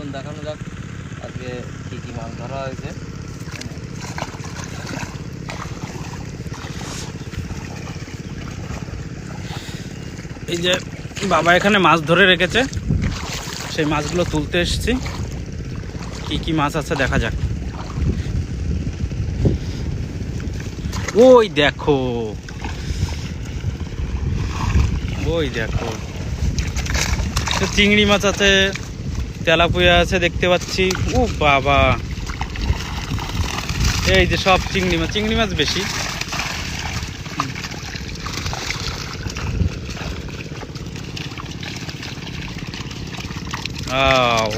চলুন দেখানো যাক আজকে কী কী মাছ ধরা হয়েছে। এই যে বাবা এখানে মাছ ধরে রেখেছে, সেই মাছগুলো তুলতে এসেছি। কি কি মাছ আছে দেখা যাক। ওই দেখো, ওই দেখো, চিংড়ি মাছ আছে, তেলাপুয়া আছে দেখতে পাচ্ছি। ও বাবা, এই যে সব চিংড়ি মাছ বেশি। আও